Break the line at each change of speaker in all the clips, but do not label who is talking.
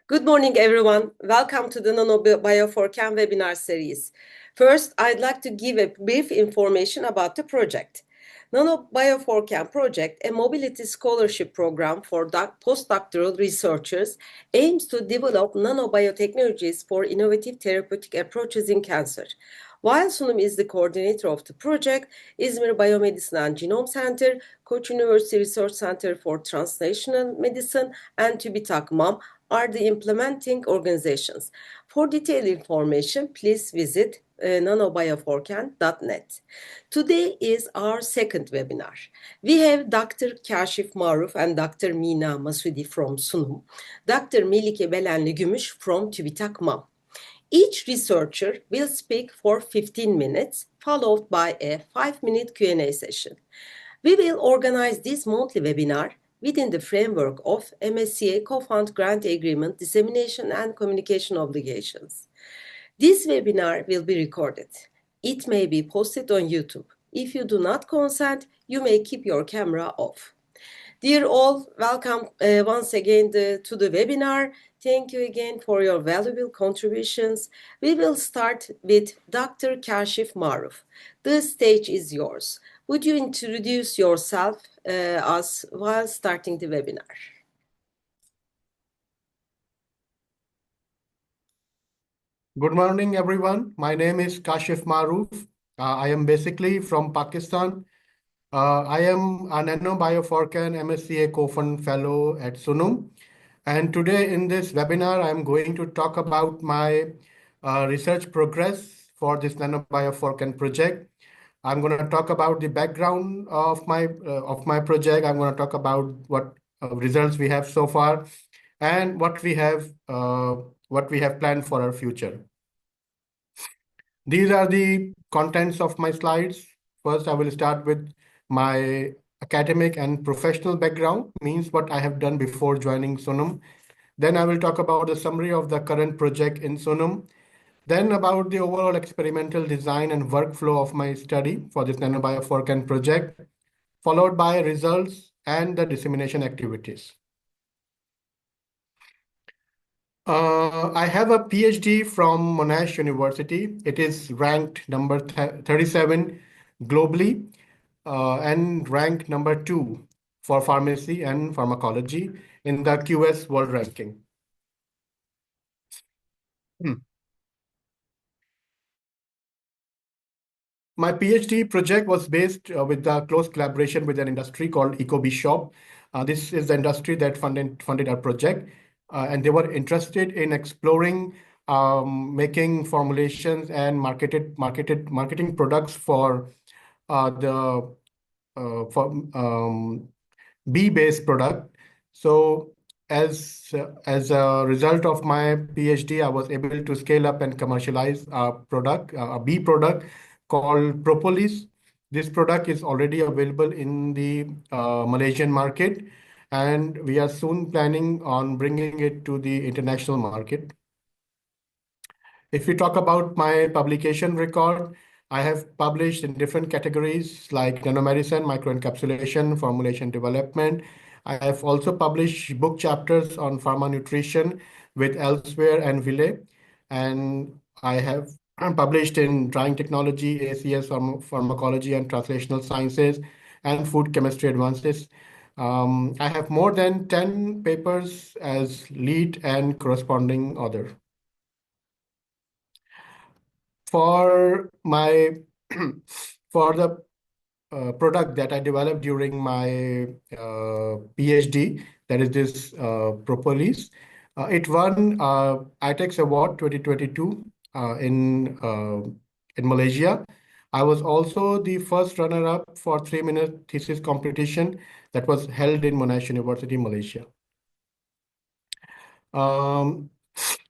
Good morning, everyone. Welcome to the NanoBio4Can Webinar Series. First, I'd like to give a brief information about the project. NanoBio4Can project, a mobility scholarship program for postdoctoral researchers, aims to develop nanobiotechnologies for innovative therapeutic approaches in cancer. While SUNUM is the coordinator of the project, İzmir Biomedicine and Genome Center, Koç University Research Center for Translational Medicine, and TÜBİTAK MAM are the implementing organizations. For detailed information, please visit nanobio4can.net. Today is our second webinar. We have Dr. Kashif Maroof and Dr. Mina Masoudi from SUNUM, Dr. Melike Belenli Gümüş from TÜBİTAK MAM. Each researcher will speak for 15 minutes, followed by a 5-minute Q&A session. We will organize this monthly webinar within the framework of MSCA COFUND Grant Agreement Dissemination and Communication Obligations. This webinar will be recorded. It may be posted on YouTube. If you do not consent, you may keep your camera off. Dear all, welcome once again to the webinar. Thank you again for your valuable contributions. We will start with Dr. Kashif Maroof. The stage is yours. Would you introduce yourself us while starting the webinar?
Good morning, everyone. My name is Kashif Maroof. I am basically from Pakistan. I am a NanoBio4Can MSCA COFUND Fellow at SUNUM. And today in this webinar, I'm going to talk about my research progress for this NanoBio4Can project. I'm going to talk about the background of my project. I'm going to talk about what results we have so far and what we have planned for our future. These are the contents of my slides. First, I will start with my academic and professional background, means what I have done before joining SUNUM. Then I will talk about the summary of the current project in SUNUM. Then about the overall experimental design and workflow of my study for this NanoBio4Can project, followed by results and the dissemination activities. I have a PhD from Monash University. It is ranked number 37 globally and ranked number 2 for pharmacy and pharmacology in the QS World Ranking. My PhD project was based with the close collaboration with an industry called EcoBishop. This is the industry that funded our project, and they were interested in exploring making formulations and marketing products for bee-based product. So as a result of my PhD, I was able to scale up and commercialize a bee product called propolis. This product is already available in the Malaysian market, and we are soon planning on bringing it to the international market. If we talk about my publication record, I have published in different categories like nanomedicine, microencapsulation, formulation development. I have also published book chapters on pharma nutrition with Elsewhere and Ville, and I have published in drying technology, ACS, pharmacology and translational sciences, and food chemistry advances. I have more than 10 papers as lead and corresponding author. For the product that I developed during my PhD, that is this propolis, it won ITEX Award 2022 in Malaysia. I was also the first runner-up for 3-minute thesis competition that was held in Monash University, Malaysia.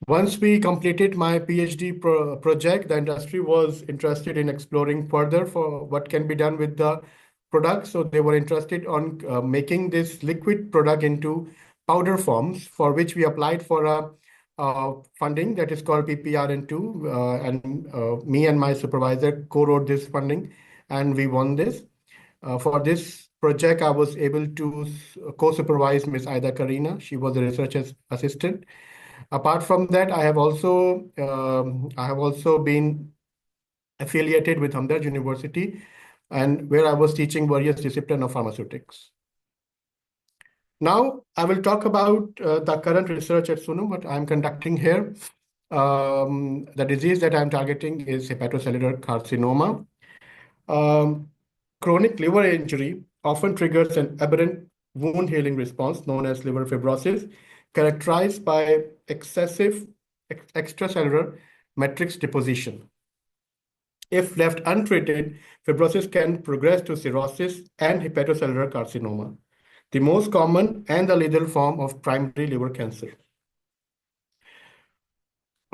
Once we completed my PhD project, the industry was interested in exploring further for what can be done with the product. So they were interested on making this liquid product into powder forms, for which we applied for a funding that is called PPRN2. And me and my supervisor co-wrote this funding, and we won this. For this project, I was able to co-supervise Ms. Aida Karina. She was a research assistant. Apart from that, I have also been affiliated with Hamdard University, and where I was teaching various disciplines of pharmaceutics. Now, I will talk about the current research at SUNUM, what I'm conducting here. The disease that I'm targeting is hepatocellular carcinoma. Chronic liver injury often triggers an aberrant wound healing response known as liver fibrosis, characterized by excessive extracellular matrix deposition. If left untreated, fibrosis can progress to cirrhosis and hepatocellular carcinoma, the most common and the lethal form of primary liver cancer.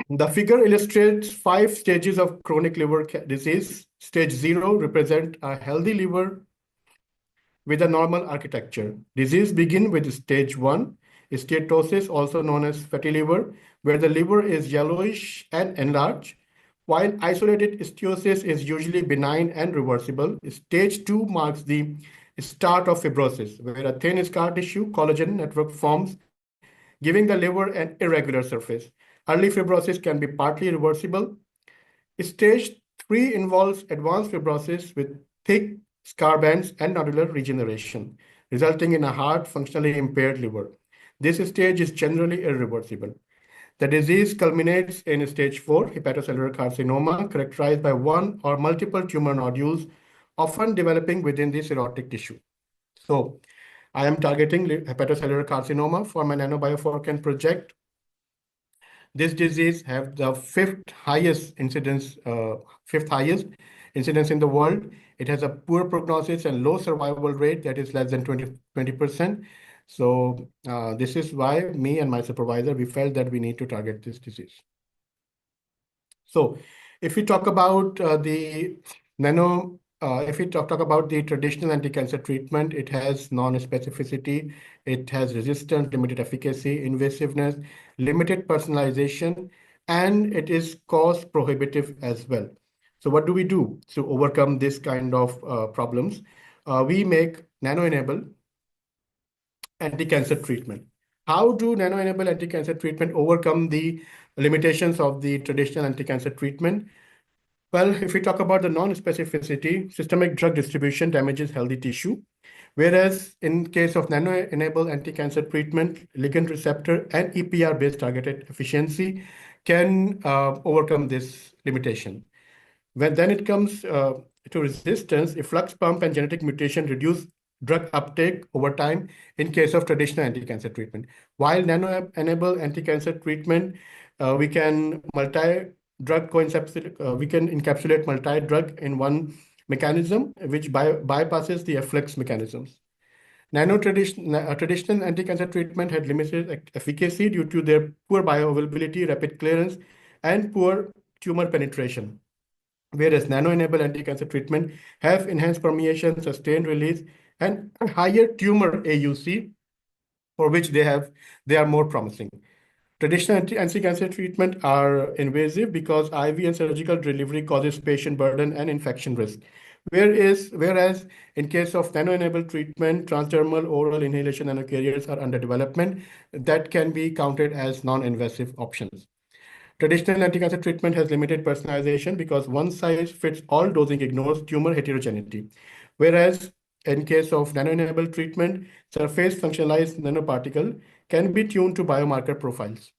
The figure illustrates 5 stages of chronic liver disease. Stage 0 represents a healthy liver with a normal architecture. Disease begins with stage 1, steatosis, also known as fatty liver, where the liver is yellowish and enlarged. While isolated steatosis is usually benign and reversible, stage 2 marks the start of fibrosis, where a thin scar tissue collagen network forms, giving the liver an irregular surface. Early fibrosis can be partly reversible. Stage 3 involves advanced fibrosis with thick scar bands and nodular regeneration, resulting in a hard, functionally impaired liver. This stage is generally irreversible. The disease culminates in stage 4, hepatocellular carcinoma, characterized by one or multiple tumor nodules, often developing within the cirrhotic tissue. So, I am targeting hepatocellular carcinoma for my NanoBio4Can project. This disease have the fifth highest incidence in the world. It has a poor prognosis and low survival rate that is less than 20%. So this is why me and my supervisor, we felt that we need to target this disease. So if we talk about if we talk about the traditional anti-cancer treatment, it has non-specificity, it has resistance, limited efficacy, invasiveness, limited personalization, and it is cost prohibitive as well. So what do we do to overcome this kind of problems? We make nano-enabled anti-cancer treatment. How do nano-enabled anti-cancer treatment overcome the limitations of the traditional anti-cancer treatment? Well, if we talk about the non-specificity, systemic drug distribution damages healthy tissue, whereas in case of nano-enabled anti-cancer treatment, ligand receptor and EPR-based targeted efficiency can overcome this limitation. When then it comes to resistance, efflux pump and genetic mutation reduce drug uptake over time in case of traditional anti-cancer treatment. While nano-enabled anti-cancer treatment, we can encapsulate multi-drug in one mechanism, which bypasses the efflux mechanisms. Traditional anti-cancer treatment had limited efficacy due to their poor bioavailability, rapid clearance, and poor tumor penetration. Whereas nano-enabled anti-cancer treatment have enhanced permeation, sustained release, and higher tumor AUC, for which they are more promising. Traditional anti-cancer treatment are invasive because IV and surgical delivery causes patient burden and infection risk. Whereas in case of nano-enabled treatment, transdermal oral inhalation nanocarriers are under development that can be counted as non-invasive options. Traditional anti-cancer treatment has limited personalization because one-size-fits-all dosing ignores tumor heterogeneity. Whereas in case of nano-enabled treatment, surface functionalized nanoparticle can be tuned to biomarker profiles.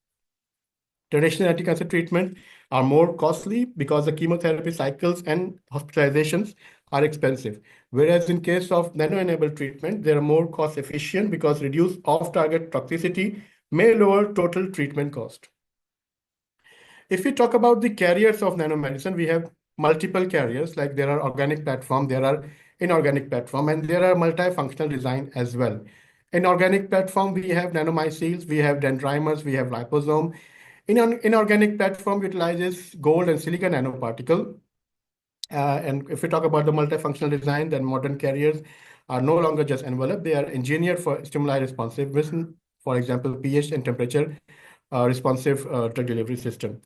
Traditional anti-cancer treatment are more costly because the chemotherapy cycles and hospitalizations are expensive. Whereas in case of nano-enabled treatment, they are more cost efficient because reduced off-target toxicity may lower total treatment cost. If we talk about the carriers of nanomedicine, we have multiple carriers, like there are organic platform, there are inorganic platform, and there are multifunctional design as well. In organic platform, we have nanomycels, we have dendrimers, we have liposome. Inorganic platform utilizes gold and silica nanoparticle. And if we talk about the multifunctional design, then modern carriers are no longer just enveloped, they are engineered for stimuli responsiveness, for example, pH and temperature responsive drug delivery system.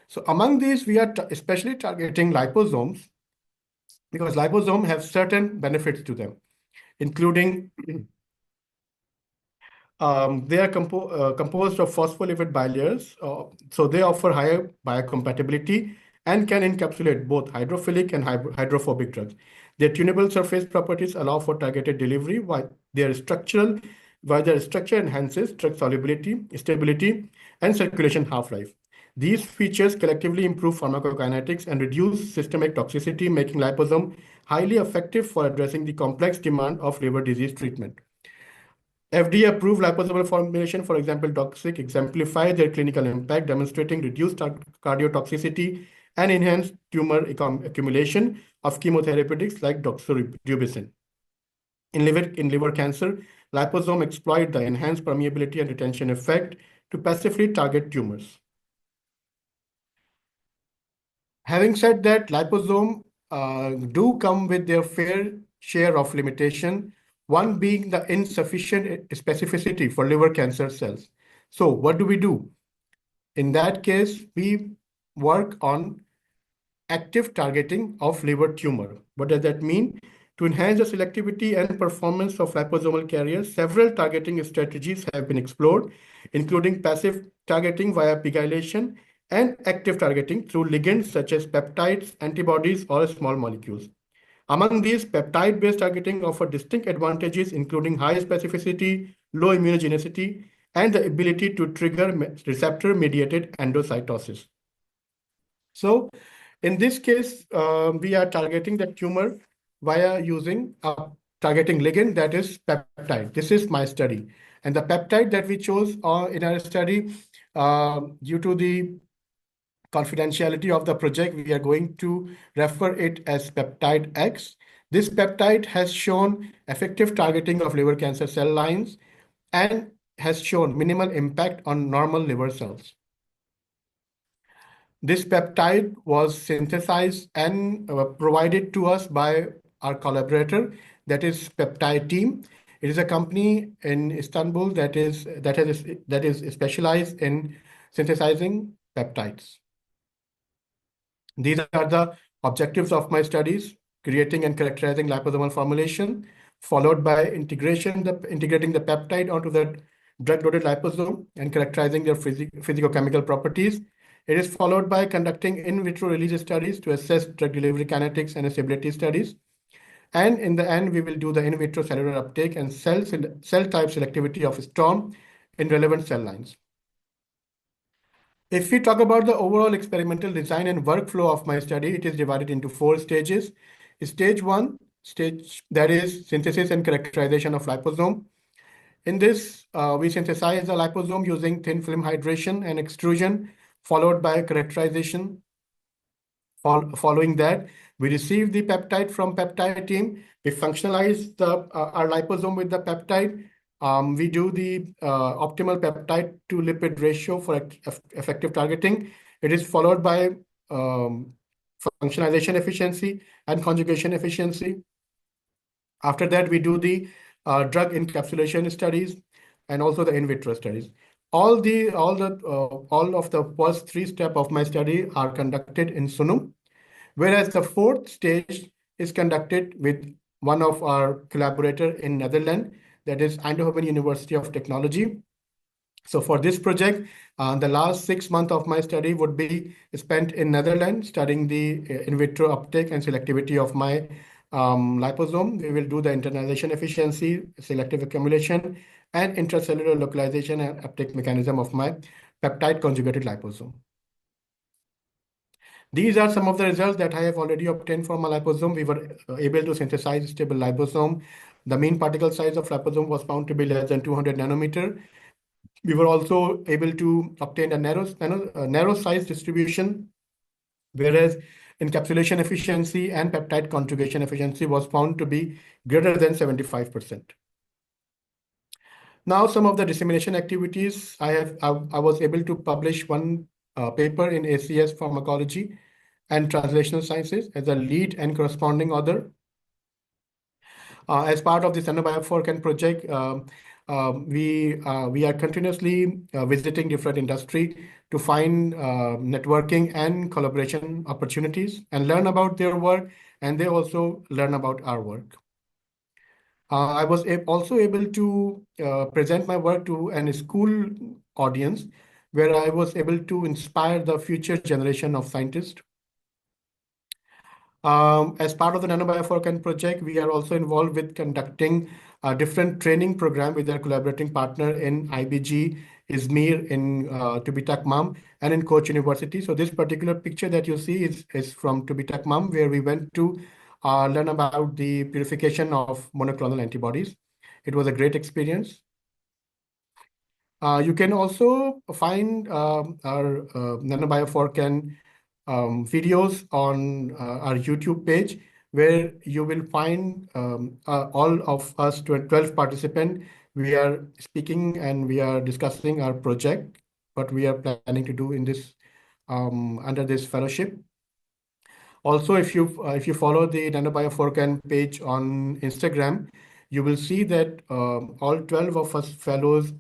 So among these, we are especially targeting liposomes because liposomes have certain benefits to them, including They are composed of phospholipid bilayers, so they offer higher biocompatibility and can encapsulate both hydrophilic and hydrophobic drugs. Their tunable surface properties allow for targeted delivery, while their structure enhances drug solubility, stability, and circulation half-life. These features collectively improve pharmacokinetics and reduce systemic toxicity, making liposome highly effective for addressing the complex demand of liver disease treatment. FDA-approved liposomal formulation, for example, Doxyc, exemplify their clinical impact, demonstrating reduced cardiotoxicity and enhanced tumor accumulation of chemotherapeutics like doxorubicin. In liver cancer, liposome exploit the enhanced permeability and retention effect to passively target tumors. Having said that, liposome do come with their fair share of limitation, one being the insufficient specificity for liver cancer cells. So what do? In that case, we work on active targeting of liver tumor. What does that mean? To enhance the selectivity and performance of liposomal carriers, several targeting strategies have been explored, including passive targeting via pegylation and active targeting through ligands such as peptides, antibodies, or small molecules. Among these, peptide-based targeting offers distinct advantages, including high specificity, low immunogenicity, and the ability to trigger receptor-mediated endocytosis. So, in this case, we are targeting the tumor via using a targeting ligand, that is peptide. This is my study. And the peptide that we chose in our study, due to the confidentiality of the project, we are going to refer it as peptide X. This peptide has shown effective targeting of liver cancer cell lines and has shown minimal impact on normal liver cells. This peptide was synthesized and provided to us by our collaborator, that is Peptide Team. It is a company in Istanbul that is specialized in synthesizing peptides. These are the objectives of my studies: creating and characterizing liposomal formulation, followed by integrating the peptide onto the drug-loaded liposome and characterizing their physicochemical properties. It is followed by conducting in vitro release studies to assess drug delivery kinetics and stability studies. And in the end, we will do the in vitro cellular uptake and cell type selectivity of STORM in relevant cell lines. If we talk about the overall experimental design and workflow of my study, it is divided into 4 stages. Stage 1, that is synthesis and characterization of liposome. In this, we synthesize the liposome using thin film hydration and extrusion, followed by characterization. Following that, we receive the peptide from Peptide Team. We functionalize our liposome with the peptide. We do the optimal peptide to lipid ratio for effective targeting. It is followed by functionalization efficiency and conjugation efficiency. After that, we do the drug encapsulation studies and also the in vitro studies. All of the first 3 steps of my study are conducted in SUNUM, whereas the 4th stage is conducted with one of our collaborators in Netherlands, that is Eindhoven University of Technology. So for this project, the last 6 months of my study would be spent in Netherlands studying the in vitro uptake and selectivity of my liposome. We will do the internalization efficiency, selective accumulation, and intracellular localization and uptake mechanism of my peptide conjugated liposome. These are some of the results that I have already obtained from my liposome. We were able to synthesize stable liposome. The mean particle size of liposome was found to be less than 200 nanometer. We were also able to obtain a narrow size distribution, whereas encapsulation efficiency and peptide conjugation efficiency was found to be greater than 75%. Now, some of the dissemination activities, I was able to publish one paper in ACS Pharmacology and Translational Sciences as a lead and corresponding author. As part of this NanoBio4Can project, we are continuously visiting different industry to find networking and collaboration opportunities and learn about their work, and they also learn about our work. I was also able to present my work to a school audience where I was able to inspire the future generation of scientists. As part of the NanoBio4Can project, we are also involved with conducting a different training program with our collaborating partner in IBG, Izmir, in TÜBİTAK MAM, and in Koç University. So this particular picture that you see is from TÜBİTAK MAM, where we went to learn about the purification of monoclonal antibodies. It was a great experience. You can also find our NanoBio4Can videos on our YouTube page, where you will find all of us 12 participants. We are speaking and we are discussing our project, what we are planning to do in this under this fellowship. Also, if you follow the NanoBio4Can page on Instagram, you will see that all 12 of us fellows,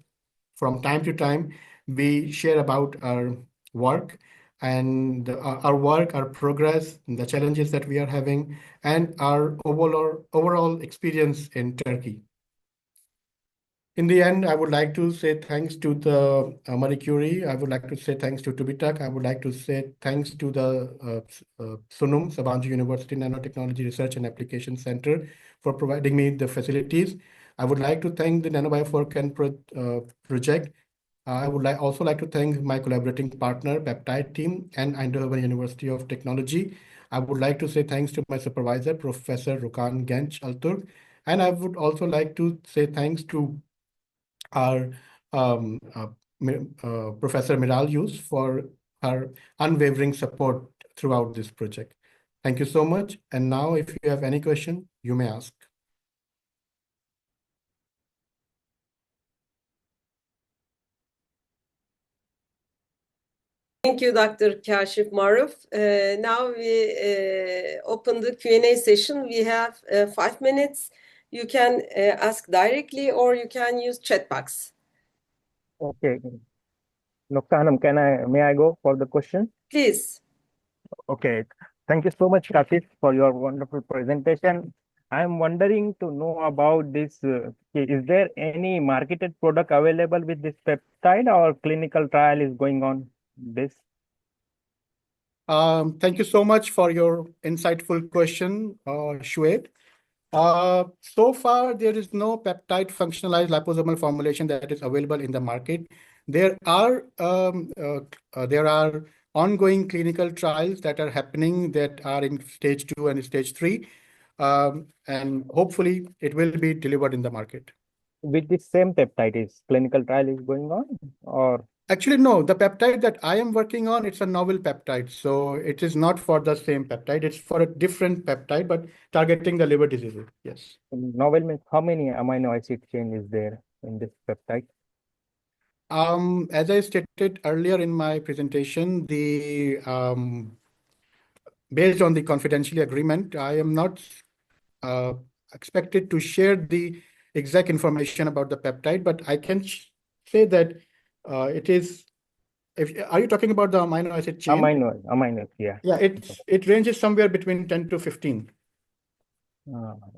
from time to time, we share about our work and our progress, the challenges that we are having, and our overall experience in Turkey. In the end, I would like to say thanks to the Marie Curie. I would like to say thanks to TÜBİTAK. I would like to say thanks to the SUNUM, Sabancı University Nanotechnology Research and Application Center, for providing me the facilities. I would like to thank the NanoBio4Can project. I would also like to thank my collaborating partner, Peptide team, and Eindhoven University of Technology. I would like to say thanks to my supervisor, Professor Rukan Genç Altur. And I would also like to say thanks to our Professor Miral Yus for her unwavering support throughout this project. Thank you so much. And now, if you have any question, you may ask.
Thank you, Dr. Kashif Maroof. Now we open the Q&A session. We have 5 minutes. You can ask directly or you can use chat box.
Okay. Dr. Hanum, may I go for the question?
Please.
Okay. Thank you so much, Kashif, for your wonderful presentation. I'm wondering to know about this. Is there any marketed product available with this peptide, or clinical trial is going on this?
Thank you so much for your insightful question, Shwet. So far, there is no peptide functionalized liposomal formulation that is available in the market. There are ongoing clinical trials that are happening that are in stage 2 and stage 3, and hopefully it will be delivered in the market.
With the same peptide, is clinical trial is going on, or?
Actually, no. The peptide that I am working on, it's a novel peptide. So it is not for the same peptide. It's for a different peptide, but targeting the liver diseases. Yes.
Novel means how many amino acid chain is there in this peptide?
As I stated earlier in my presentation, the based on the confidentiality agreement, I am not expected to share the exact information about the peptide, but I can say that it is. Are you talking about the amino acid chain?
Amino, yeah.
Yeah, it ranges somewhere between 10 to 15.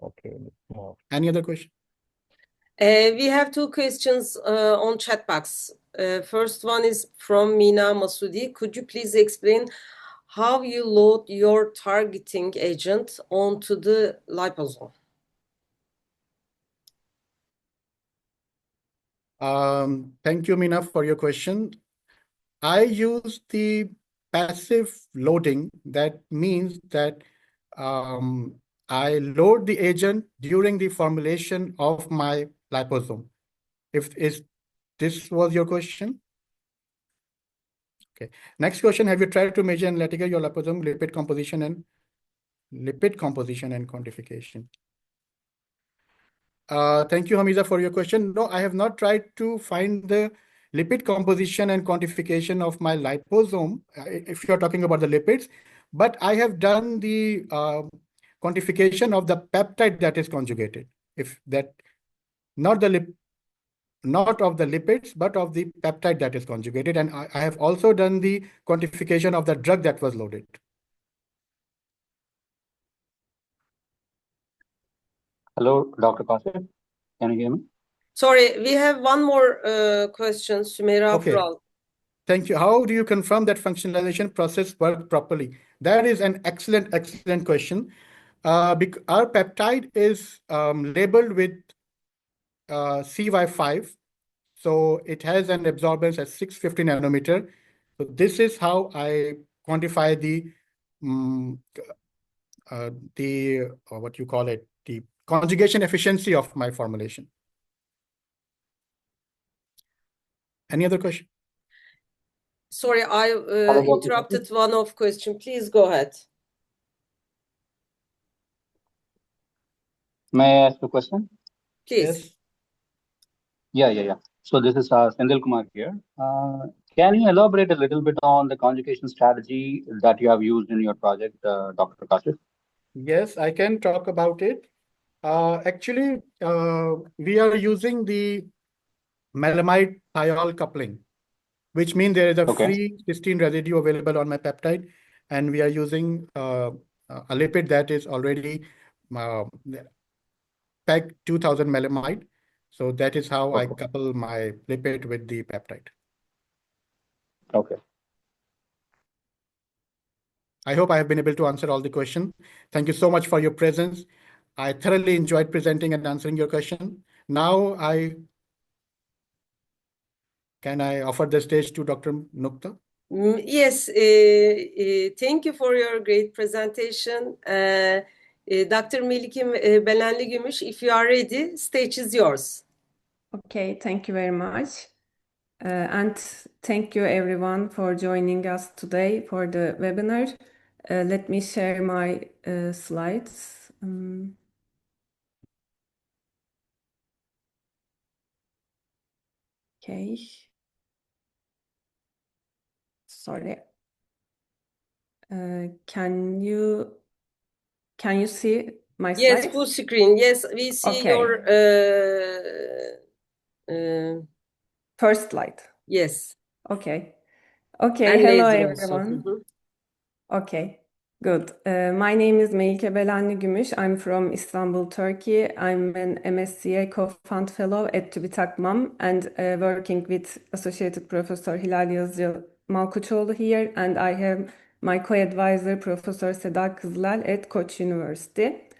Okay. More.
Any other question?
We have 2 questions on chat box. First one is from Mina Masoudi. Could you please explain how you load your targeting agent onto the liposome?
Thank you, Mina, for your question. I use the passive loading. That means that I load the agent during the formulation of my liposome. If this was your question? Okay. Next question: have you tried to measure analytically your liposome lipid composition and quantification? Thank you, Hamiza, for your question. No, I have not tried to find the lipid composition and quantification of my liposome, if you're talking about the lipids, but I have done the quantification of the peptide that is conjugated. If that, not of the lipids, but of the peptide that is conjugated. And I have also done the quantification of the drug that was loaded.
Hello, Dr. Kashif. Can you hear me?
Sorry, we have one more question, Sümeyra
Okay.
Fural.
Thank you. How do you confirm that functionalization process worked properly? That is an excellent question. Our peptide is labeled with CY5. So it has an absorbance at 650 nanometer. So this is how I quantify the what you call it, the conjugation efficiency of my formulation. Any other question?
Sorry, I interrupted one of question. Please go ahead.
May I ask a question?
Please.
Yes. Yeah. So this is Sendil Kumar here. Can you elaborate a little bit on the conjugation strategy that you have used in your project, Dr. Kashif?
Yes, I can talk about it. Actually, we are using the melamide thiol coupling, which means there is a free cysteine residue available on my peptide, and we are using a lipid that is already PEG 2000 melamide. So that is how I couple my lipid with the peptide.
Okay.
I hope I have been able to answer all the questions. Thank you so much for your presence. I thoroughly enjoyed presenting and answering your question. Now can I offer the stage to Dr. Nukta?
Yes, thank you for your great presentation. Dr. Melike Belenli Gümüş, if you are ready, stage is yours.
Okay, thank you very much. And thank you everyone for joining us today for the webinar. Let me share my slides. Okay. Sorry. Can you see my slides?
Yes, full screen. Yes, we see your
first slide.
Yes.
Okay.
And
Hello
laser
everyone.
also.
Okay, good. My name is Melike Belenli Gümüş. I'm from Istanbul, Turkey. I'm an MSCA COFUND Fellow at TÜBİTAK MAM and working with Associated Professor Hilal Yazıcı Malkoçoğlu here, and I have my co-advisor Professor Seda Kızılal at Koç University.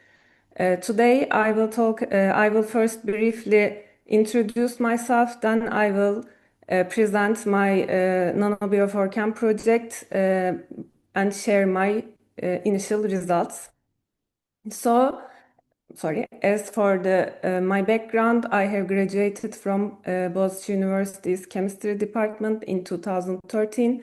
Today I will first briefly introduce myself, then I will present my NanoBio4Can project and share my initial results. So, as for my background, I have graduated from Boğaziçi University's chemistry department in 2013.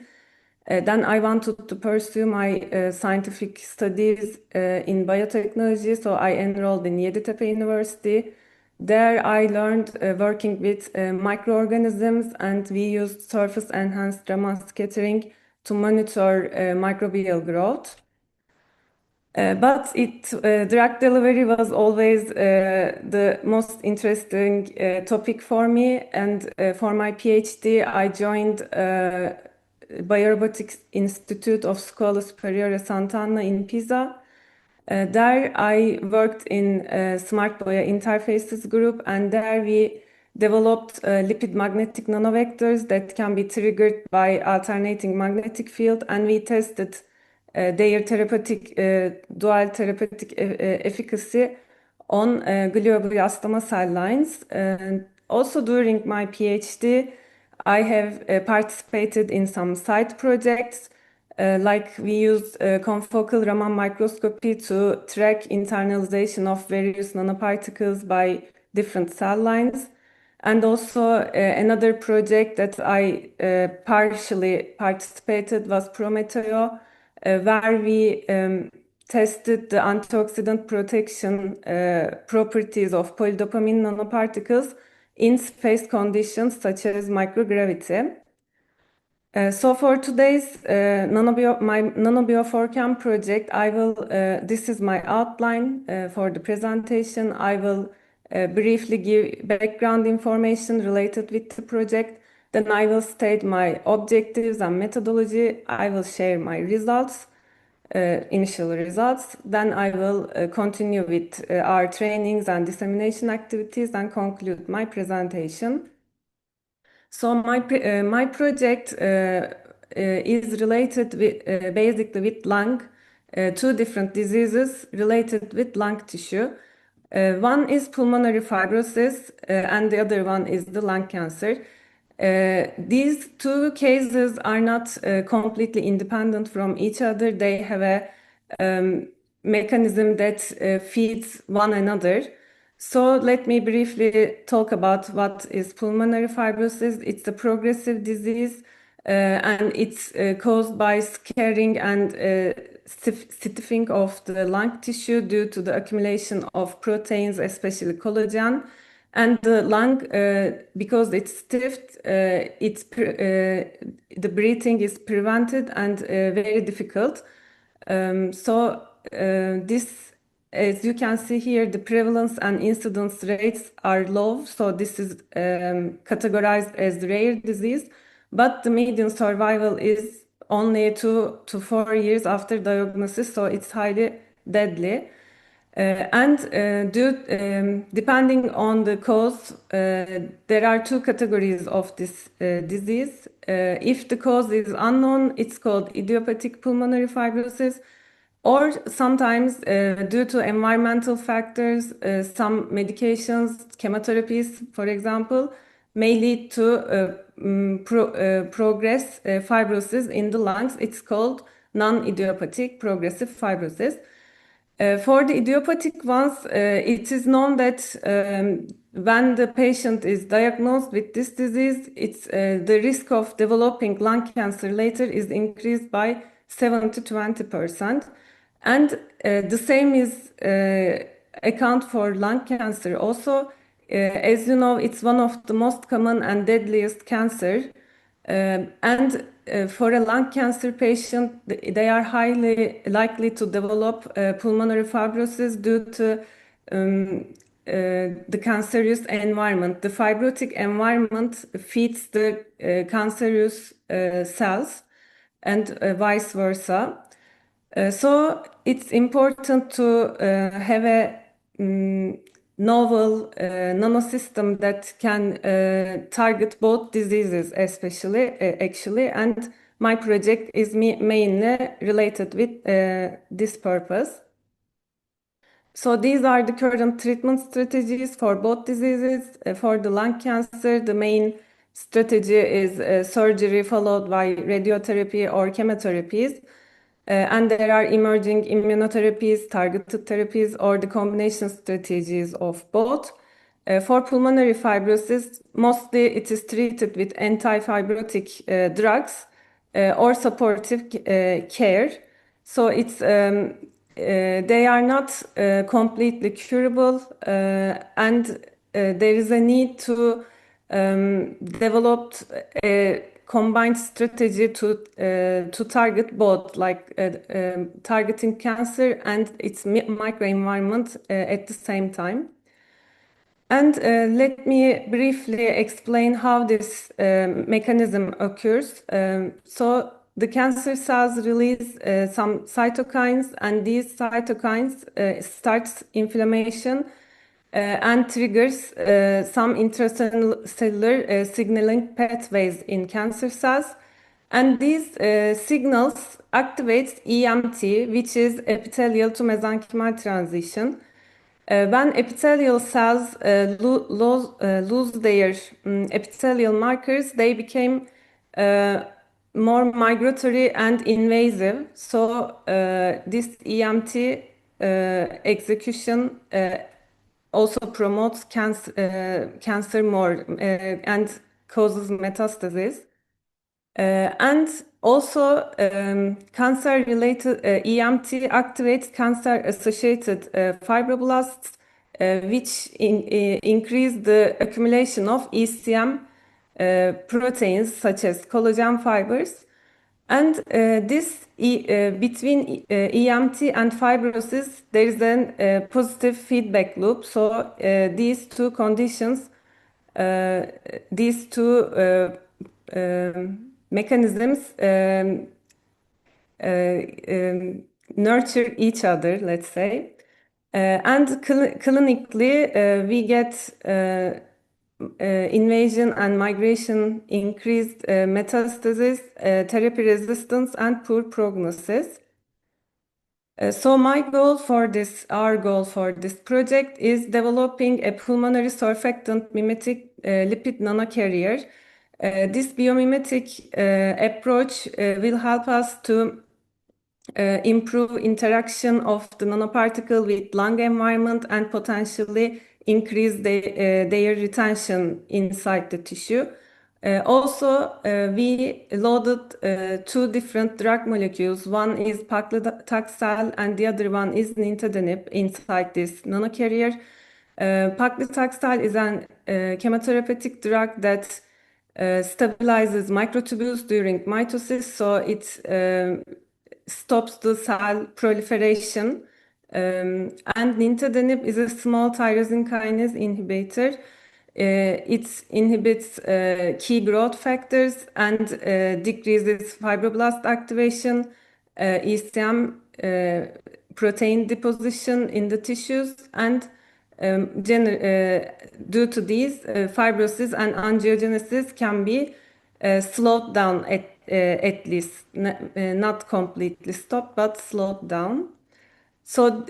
Then I wanted to pursue my scientific studies in biotechnology, so I enrolled in Yeditepe University. There I learned working with microorganisms, and we used surface-enhanced Raman scattering to monitor microbial growth. But drug delivery was always the most interesting topic for me, and for my PhD I joined Biorobotics Institute of Scuola Superiore Sant'Anna in Pisa. There I worked in Smart Boya Interfaces group, and there we developed lipid magnetic nanovectors that can be triggered by alternating magnetic field, and we tested their dual therapeutic efficacy on glioblastoma cell lines. Also during my PhD, I have participated in some side projects, like we used confocal Raman microscopy to track internalization of various nanoparticles by different cell lines. And also another project that I partially participated was Prometeo, where we tested the antioxidant protection properties of polydopamine nanoparticles in space conditions such as microgravity. So for today's my NanoBio4Can project, this is my outline for the presentation. I will briefly give background information related with the project. Then I will state my objectives and methodology. I will share my results. initial results. Then I will continue with our trainings and dissemination activities and conclude my presentation. So my project is related with basically with lung, two different diseases related with lung tissue. One is pulmonary fibrosis, and the other one is the lung cancer. These two cases are not completely independent from each other. They have a mechanism that feeds one another. So let me briefly talk about what is pulmonary fibrosis. It's a progressive disease and it's caused by scarring and stiffening of the lung tissue due to the accumulation of proteins, especially collagen. And the lung, because it's stiffed, the breathing is prevented and very difficult. This, as you can see here, the prevalence and incidence rates are low. So this is categorized as rare disease, but the median survival is only 2 to 4 years after diagnosis. So it's highly deadly. Depending on the cause, there are two categories of this disease. If the cause is unknown, it's called idiopathic pulmonary fibrosis, or sometimes due to environmental factors, some medications, chemotherapies, for example, may lead to progress fibrosis in the lungs. It's called non-idiopathic progressive fibrosis. For the idiopathic ones, it is known that when the patient is diagnosed with this disease, the risk of developing lung cancer later is increased by 7 to 20%. And the same is account for lung cancer also. As you know, it's one of the most common and deadliest cancer. For a lung cancer patient, they are highly likely to develop pulmonary fibrosis due to the cancerous environment. The fibrotic environment feeds the cancerous cells and vice versa. So it's important to have a novel nanosystem that can target both diseases, actually, and my project is mainly related with this purpose. So these are the current treatment strategies for both diseases. For the lung cancer, the main strategy is surgery followed by radiotherapy or chemotherapies. And there are emerging immunotherapies, targeted therapies, or the combination strategies of both. For pulmonary fibrosis, mostly it is treated with antifibrotic drugs or supportive care. So they are not completely curable, and there is a need to develop a combined strategy to target both, like targeting cancer and its microenvironment at the same time. And let me briefly explain how this mechanism occurs. So the cancer cells release some cytokines, and these cytokines starts inflammation and triggers some intracellular signaling pathways in cancer cells. And these signals activate EMT, which is epithelial to mesenchymal transition. When epithelial cells lose their epithelial markers, they become more migratory and invasive. So this EMT execution also promotes cancer more and causes metastasis. And also cancer-related EMT activates cancer-associated fibroblasts, which increase the accumulation of ECM proteins such as collagen fibers. And between EMT and fibrosis, there is a positive feedback loop. So these two conditions, these two mechanisms nurture each other, let's say. And clinically, we get invasion and migration, increased metastasis, therapy resistance, and poor prognosis. So our goal for this project is developing a pulmonary surfactant mimetic lipid nanocarrier. This biomimetic approach will help us to improve interaction of the nanoparticle with lung environment and potentially increase their retention inside the tissue. Also, we loaded two different drug molecules. One is paclitaxel and the other one is nintedanib inside this nanocarrier. Paclitaxel is a chemotherapeutic drug that stabilizes microtubules during mitosis, so it stops the cell proliferation. And nintedanib is a small tyrosine kinase inhibitor. It inhibits key growth factors and decreases fibroblast activation, ECM protein deposition in the tissues, and due to these, fibrosis and angiogenesis can be slowed down at least, not completely stopped, but slowed down. So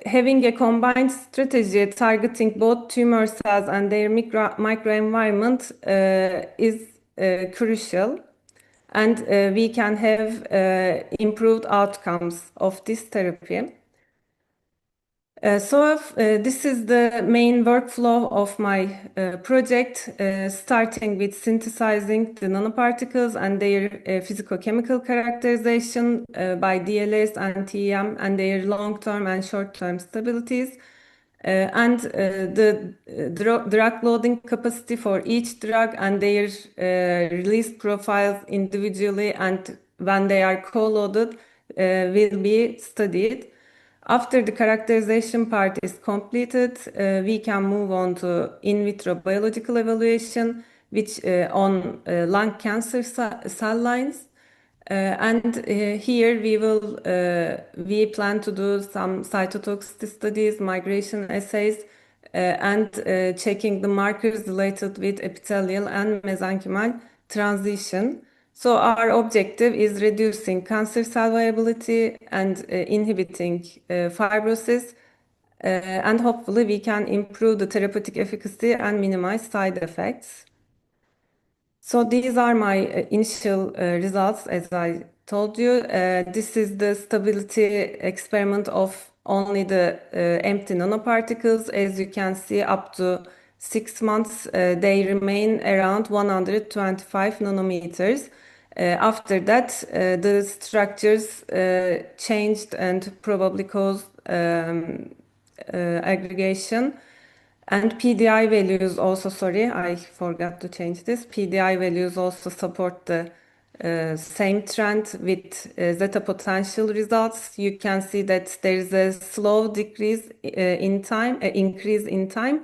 having a combined strategy targeting both tumor cells and their microenvironment is crucial, and we can have improved outcomes of this therapy. This is the main workflow of my project, starting with synthesizing the nanoparticles and their physicochemical characterization by DLS and TEM and their long-term and short-term stabilities, and the drug loading capacity for each drug and their release profiles individually and when they are co-loaded will be studied. After the characterization part is completed, we can move on to in vitro biological evaluation, which on lung cancer cell lines. Here we plan to do some cytotoxicity studies, migration assays, and checking the markers related with epithelial and mesenchymal transition. So our objective is reducing cancer cell viability and inhibiting fibrosis, and hopefully we can improve the therapeutic efficacy and minimize side effects. So these are my initial results, as I told you. This is the stability experiment of only the empty nanoparticles. As you can see, up to 6 months, they remain around 125 nanometers. After that, the structures changed and probably caused aggregation. And PDI values also, sorry, I forgot to change this. PDI values also support the same trend with zeta potential results. You can see that there is a slow decrease in time, increase in time.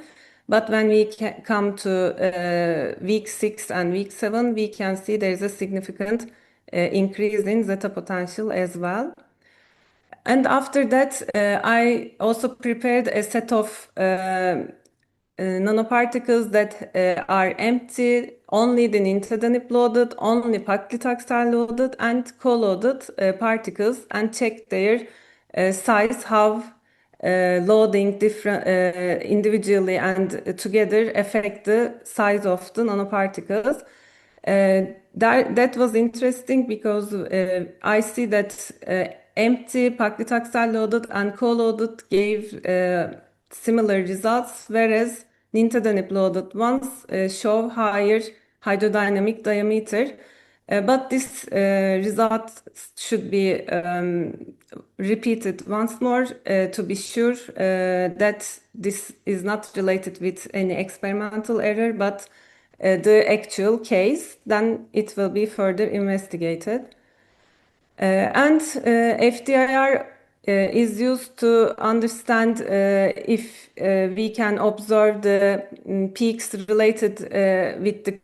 But when we come to week 6 and week 7, we can see there is a significant increase in zeta potential as well. And after that, I also prepared a set of nanoparticles that are empty, only the nintedanib loaded, only paclitaxel loaded, and co-loaded particles, and check their size, how loading different individually and together affect the size of the nanoparticles. That was interesting because I see that empty paclitaxel loaded and co-loaded gave similar results, whereas nintedanib loaded ones show higher hydrodynamic diameter. But this result should be repeated once more to be sure that this is not related with any experimental error, but the actual case. Then it will be further investigated. And FTIR is used to understand if we can observe the peaks related with the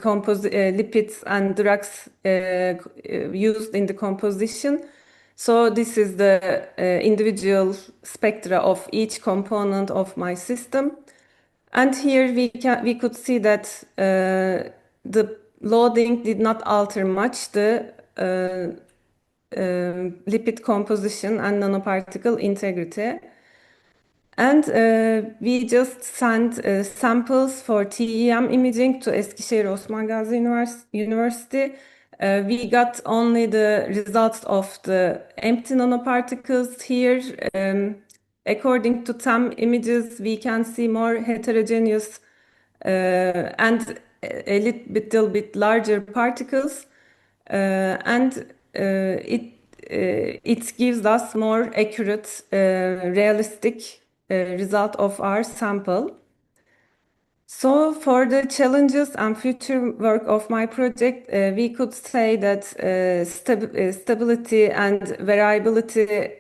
lipids and drugs used in the composition. So this is the individual spectra of each component of my system. And here we could see that the loading did not alter much the lipid composition and nanoparticle integrity. And we just sent samples for TEM imaging to Eskişehir Osman Gazi University. We got only the results of the empty nanoparticles here. According to TEM images, we can see more heterogeneous and a little bit larger particles, and it gives us more accurate, realistic result of our sample. So for the challenges and future work of my project, we could say that stability and variability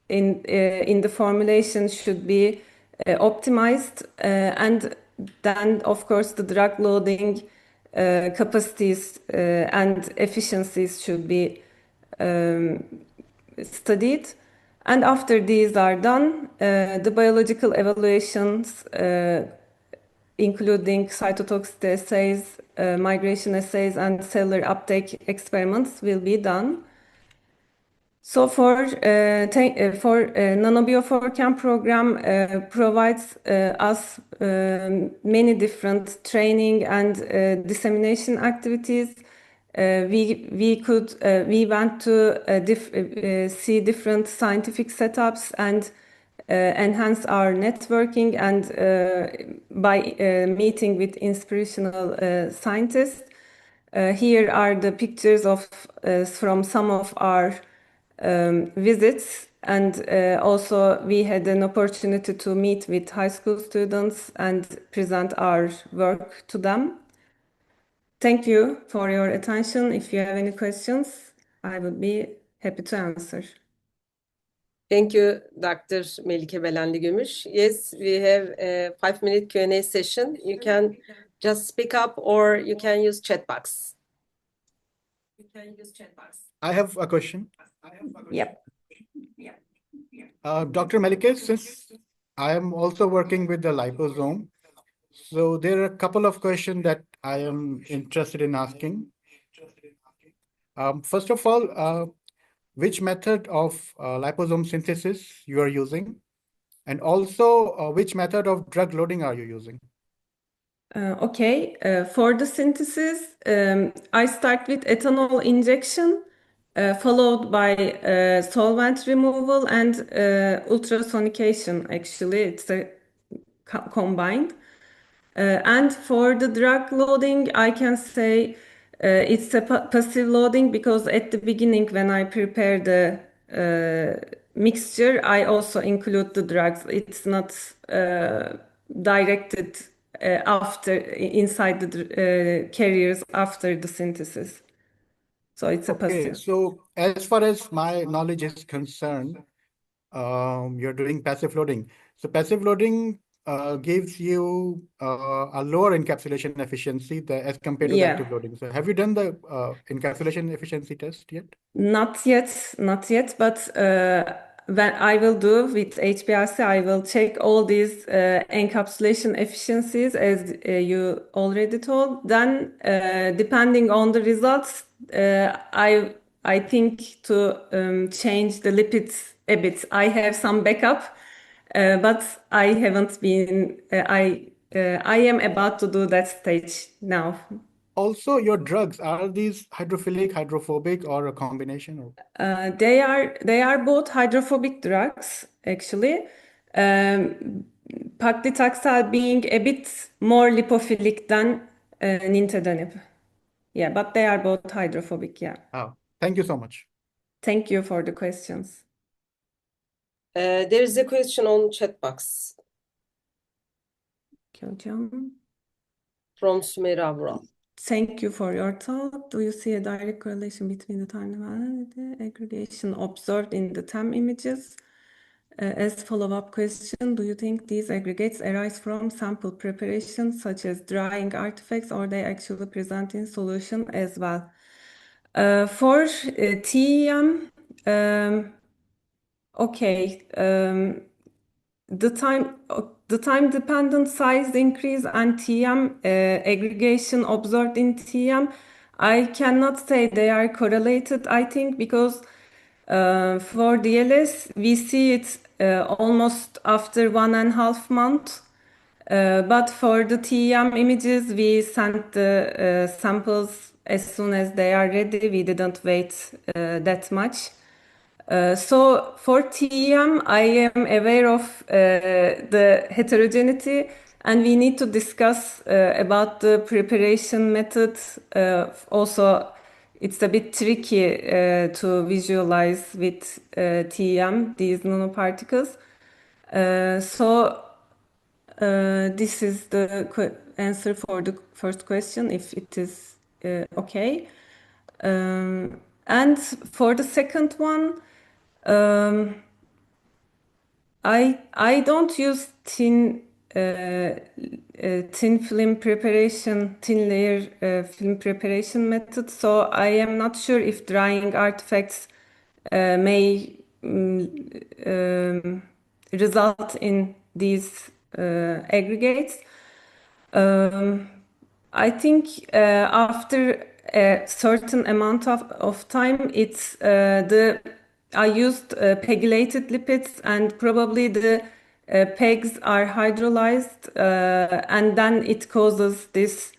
in the formulation should be optimized, and then of course the drug loading capacities and efficiencies should be studied. And after these are done, the biological evaluations, including cytotoxicity assays, migration assays, and cellular uptake experiments will be done. So for NanoBio4Can program provides us many different training and dissemination activities. We went to see different scientific setups and enhance our networking, and by meeting with inspirational scientists. Here are the pictures of from some of our visits, and also we had an opportunity to meet with high school students and present our work to them. Thank you for your attention. If you have any questions, I would be happy to answer.
Thank you, Dr. Melike Belenli Gümüş. Yes, we have a 5-minute Q&A session. You can just speak up or you can use chat box.
I have a question.
Yep.
Dr. Melike, since I am also working with the liposome, so there are a couple of questions that I am interested in asking. First of all, which method of liposome synthesis you are using, and also which method of drug loading are you using?
Okay, for the synthesis, I start with ethanol injection, followed by solvent removal and ultrasonication. Actually, it's a combined. And for the drug loading, I can say it's a passive loading, because at the beginning, when I prepare the mixture, I also include the drugs. It's not directed after inside the carriers after the synthesis. So it's a passive.
So as far as my knowledge is concerned, you're doing passive loading. So passive loading gives you a lower encapsulation efficiency as compared to the active loading. So have you done the encapsulation efficiency test yet?
Not yet, but when I will do with HPLC, I will check all these encapsulation efficiencies, as you already told. Then, depending on the results, I think to change the lipids a bit. I have some backup, but I haven't been. I am about to do that stage now.
Also, your drugs, are these hydrophilic, hydrophobic, or a combination?
They are both hydrophobic drugs, actually. Paclitaxel being a bit more lipophilic than nintedanib. Yeah, but they are both hydrophobic, yeah.
Oh, thank you so much.
Thank you for the questions.
There is a question on chat box. From Sümeyra Vural.
Thank you for your talk. Do you see a direct correlation between the time and the aggregation observed in the TEM images? As follow-up question, do you think these aggregates arise from sample preparation, such as drying artifacts, or they actually present in solution as well? For TEM, Okay. The time dependent size increase and TM aggregation observed in TM, I cannot say they are correlated, I think, because for DLS we see it almost after 1.5 months. But for the TEM images, we sent the samples as soon as they are ready. We didn't wait that much. So for TEM, I am aware of the heterogeneity, and we need to discuss about the preparation method. Also, it's a bit tricky to visualize with TEM, these nanoparticles. This is the answer for the first question, if it is okay. And for the second one, I don't use thin film preparation, thin layer film preparation method, so I am not sure if drying artifacts may result in these aggregates. I think after a certain amount of time, I used pegylated lipids, and probably the pegs are hydrolyzed, and then it causes this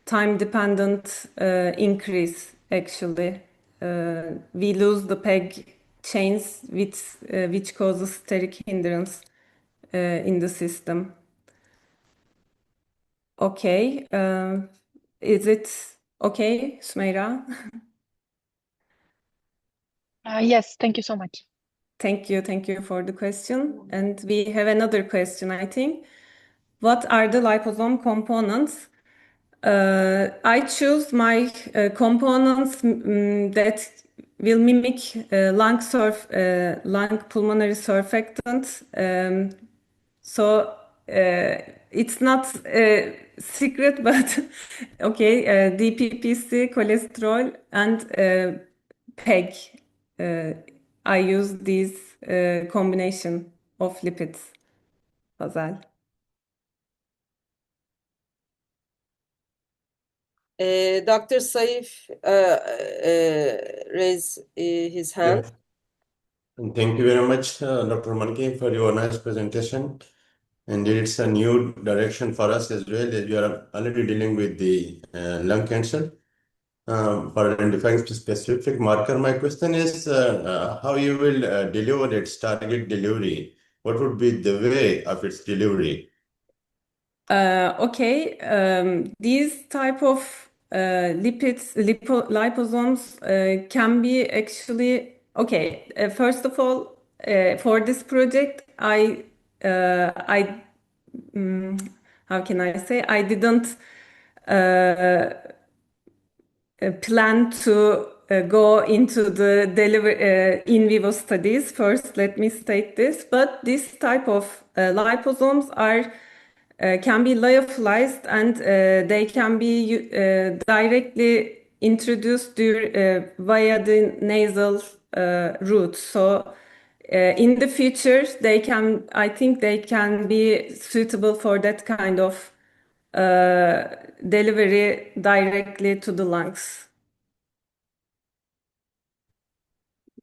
time-dependent increase, actually. We lose the peg chains, which causes steric hindrance in the system. Okay. Is it okay, Sumeyra?
Yes, thank you so much.
Thank you for the question. And we have another question, I think. What are the liposome components? I choose my components that will mimic lung pulmonary surfactant. So it's not secret, but okay, DPPC, cholesterol, and PEG. I use these combination of lipids, Hazel.
Dr. Saif raised his hand.
Yes. And thank you very much, Dr. Manke, for your nice presentation. And it's a new direction for us as well, as we are already dealing with the lung cancer. For identifying specific marker, my question is how you will deliver its target delivery. What would be the way of its delivery?
Okay, these type of liposomes can be actually okay. First of all, for this project, how can I say? I didn't plan to go into the in vivo studies. First, let me state this. But this type of liposomes can be lyophilized, and they can be directly introduced via the nasal route. So in the future, I think they can be suitable for that kind of delivery directly to the lungs.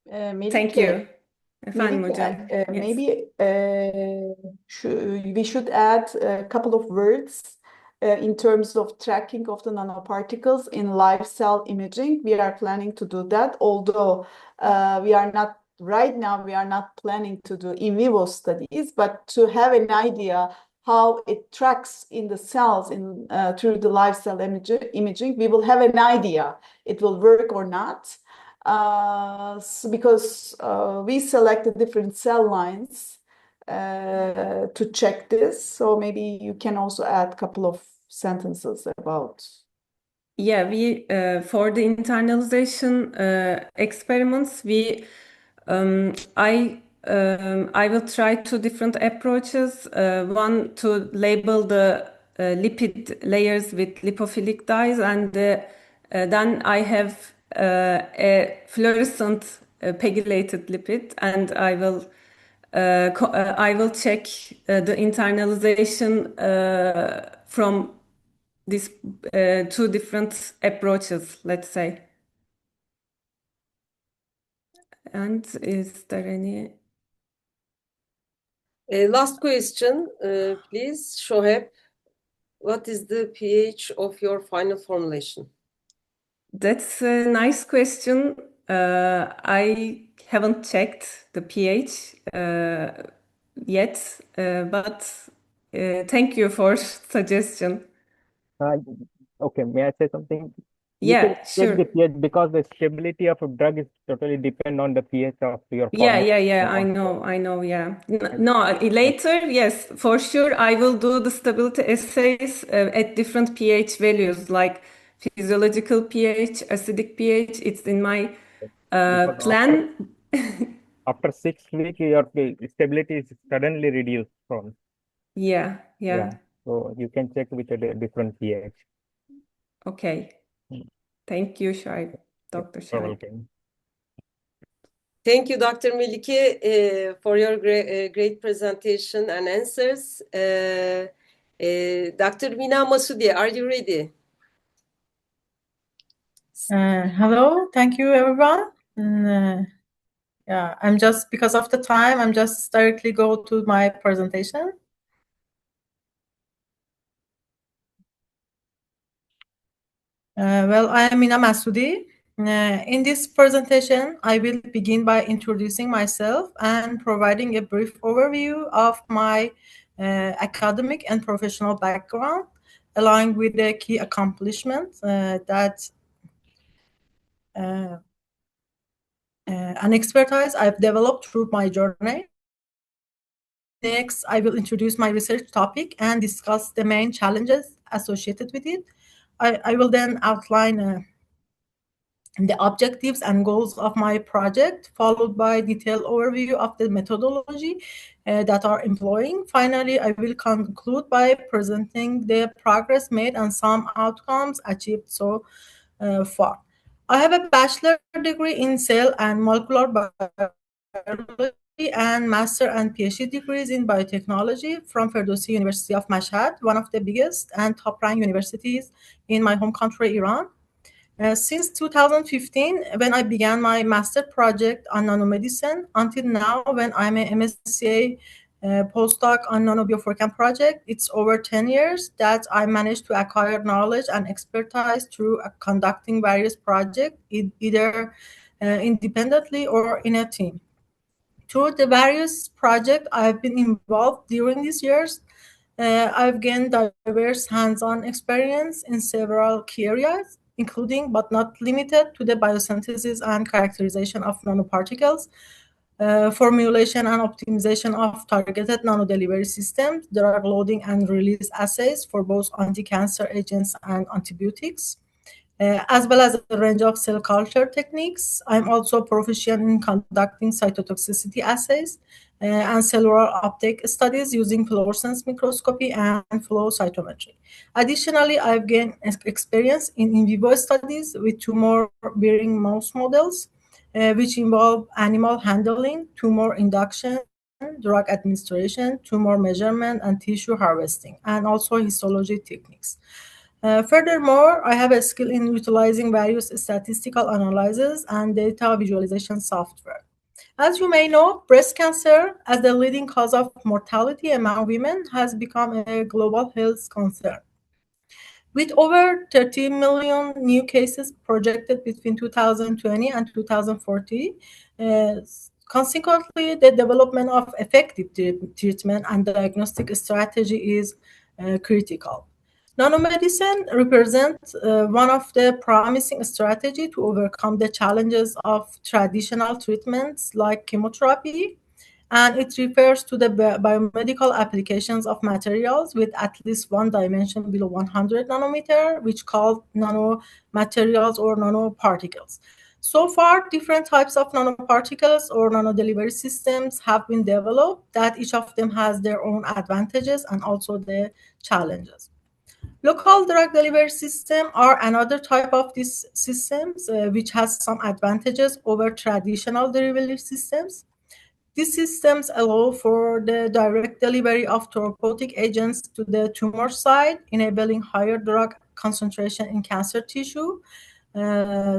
Thank you. Efendim hocam. Yes.
Maybe we should add a couple of words in terms of tracking of the nanoparticles in live cell imaging. We are planning to do that, although right now we are not planning to do in vivo studies, but to have an idea how it tracks in the cells through the live cell imaging, we will have an idea it will work or not. Because we selected different cell lines to check this. So maybe you can also add a couple of sentences about.
Yeah, we for the internalization experiments, I will try two different approaches. One to label the lipid layers with lipophilic dyes, and then I have a fluorescent pegylated lipid, and I will check the internalization from these two different approaches, let's say. And is there any?
Last question, please, Shoheb. What is the pH of your final formulation?
That's a nice question. I haven't checked the pH yet, but thank you for suggestion.
Okay, may I say something? You
Yeah,
can check
sure.
the pH because the stability of a drug is totally depend on the pH of your
Yeah,
formula.
I know, yeah. No, later, yes, for sure, I will do the stability assays at different pH values, like physiological pH, acidic pH. It's in my
Because
plan.
after 6 weeks, your stability is suddenly reduced from.
Yeah.
So you can check with a different pH.
Okay. Thank you, Dr.
You're
Shai.
welcome.
Thank you, Dr. Melike, for your great presentation and answers. Dr. Mina Masoudi, are you ready?
Hello, thank you, everyone. Yeah, I'm just, because of the time, I'm just directly go to my presentation. Well, I am Mina Masoudi. In this presentation, I will begin by introducing myself and providing a brief overview of my academic and professional background, along with the key accomplishments and expertise I've developed through my journey. Next, I will introduce my research topic and discuss the main challenges associated with it. I will then outline the objectives and goals of my project, followed by a detailed overview of the methodology that are employing. Finally, I will conclude by presenting the progress made and some outcomes achieved so far. I have a bachelor degree in cell and molecular biology and master and PhD degrees in biotechnology from Ferdowsi University of Mashhad, one of the biggest and top-ranked universities in my home country, Iran. Since 2015, when I began my master project on nanomedicine, until now, when I'm an MSCA postdoc on NanoBio4Can project, it's over 10 years that I managed to acquire knowledge and expertise through conducting various projects, either independently or in a team. Through the various projects I've been involved during these years, I've gained diverse hands-on experience in several key areas, including but not limited to the biosynthesis and characterization of nanoparticles, formulation and optimization of targeted nanodelivery systems, drug loading and release assays for both anti-cancer agents and antibiotics, as well as a range of cell culture techniques. I'm also proficient in conducting cytotoxicity assays and cellular uptake studies using fluorescence microscopy and flow cytometry. Additionally, I've gained experience in vivo studies with tumor-bearing mouse models, which involve animal handling, tumor induction, drug administration, tumor measurement, and tissue harvesting, and also histology techniques. Furthermore, I have a skill in utilizing various statistical analyses and data visualization software. As you may know, breast cancer, as the leading cause of mortality among women, has become a global health concern. With over 30 million new cases projected between 2020 and 2040, consequently, the development of effective treatment and diagnostic strategy is critical. Nanomedicine represents one of the promising strategies to overcome the challenges of traditional treatments like chemotherapy, and it refers to the biomedical applications of materials with at least one dimension below 100 nanometer, which called nanomaterials or nanoparticles. So far, different types of nanoparticles or nanodelivery systems have been developed that each of them has their own advantages and also their challenges. Local drug delivery system are another type of these systems, which has some advantages over traditional delivery systems. These systems allow for the direct delivery of therapeutic agents to the tumor site, enabling higher drug concentration in cancer tissue,